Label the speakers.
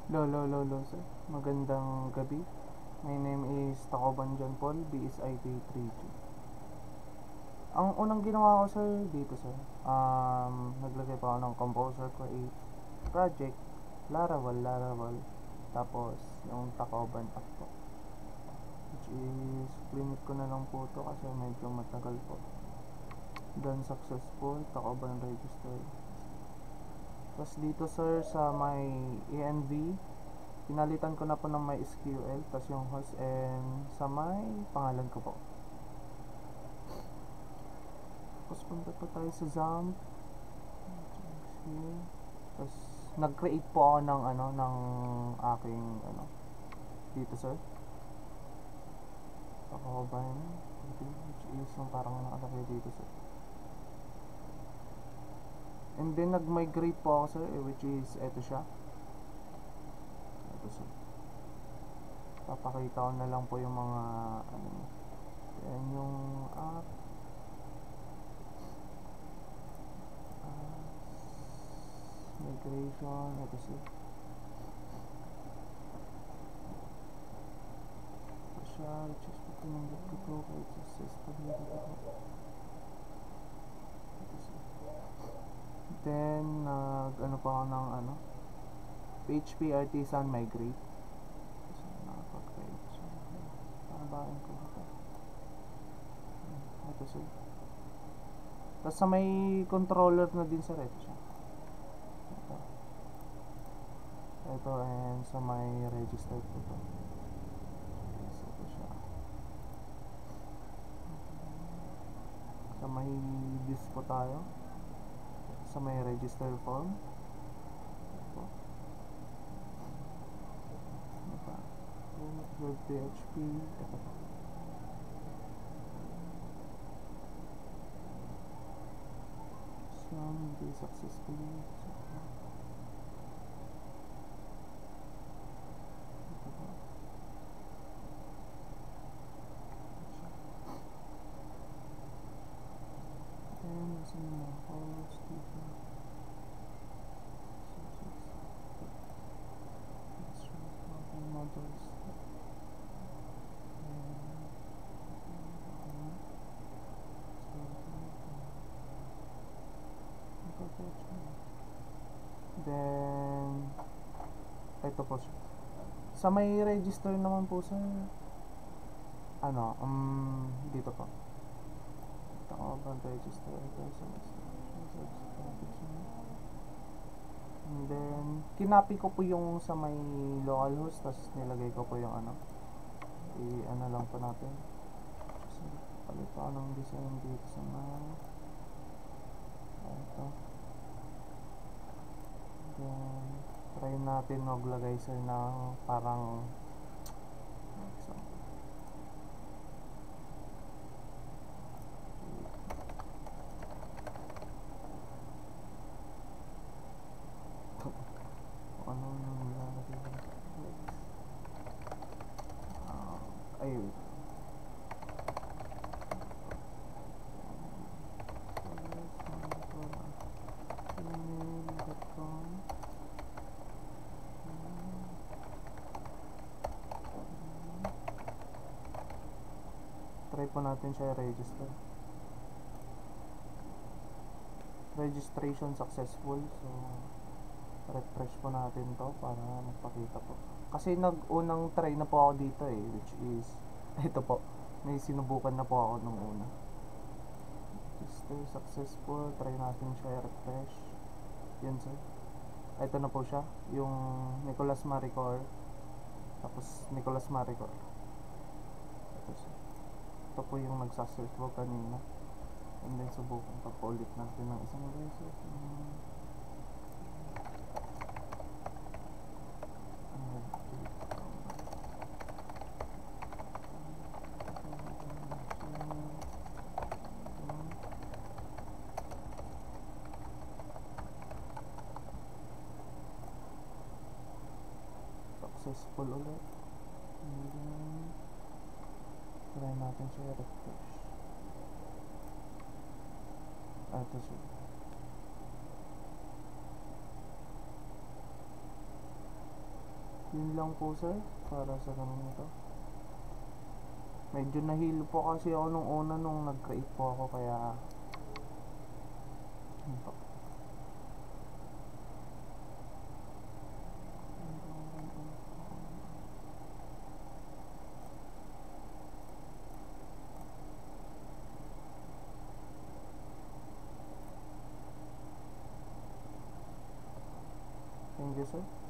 Speaker 1: Lolo, sir. Magandang gabi. My name is Tacoban John Paul, BSIK 3G. Ang unang ginawa ko, sir, dito, sir, naglagay pa ako ng Composer Create Project, Laravel. Tapos, yung Tacoban app po. Which is, cleanit ko na lang po to kasi medyo matagal po. Done successful, Tacoban register. Tapos dito, sir, sa may ENV, pinalitan ko na po ng MySQL, tapos yung host and sa may pangalan ko po. Tapos punta po tayo sa XAMPP. Tapos nag-create po ako ng ng aking dito, sir. Ako ba yun? Which is yung parang nakalagay dito, sir. And then nag-migrate po ako, sir, which is eto siya. Ito, sir. Papakita ko na lang po yung mga yan yung app. Migration, ito, sir. Ito siya, which is pinanggap ko to kahit sa system dito po. Ito, sir. Then ano pa ako ng PHP Artisan Migrate. So, nakapag-create siya. Pabain ko ito. Ito, sir. Tapos sa may controller na din, sir, ito siya. Ito and sa may register po ito. Yes, ito siya. Sa may disk po tayo. Sa may register form. Ito. Ano pa? Web PHP. Ito po. Some hindi successfully. Host dito. Models. Then ito po siya. Sa may register naman po, sir, dito po. Tacoban register. And then kinapi ko po yung sa may localhost, tapos nilagay ko po yung lang po natin. So, palit ako ng design dito sa ito. Then try natin maglagay, sir, na parang ayun. Try po natin siya register. Registration successful. So refresh po natin to para magpakita po. Kasi unang try na po ako dito which is ito po. May sinubukan na po ako nung una. Register successful. Try natin siya refresh. Yan, sir. Ito na po siya. Yung Nicolas Maricor. Tapos Nicolas Maricor. Ito, sir. Ito po yung nagsasearch po kanina. And then subukan pa po ulit natin ng isang beses. Successful ulit. And then try natin siya refresh. Ito siya. Yun lang po sir, para sa ganun ito. Medyo nahilo po kasi ako nung una nung nag-create po ako, kaya yun po. Thank you sir.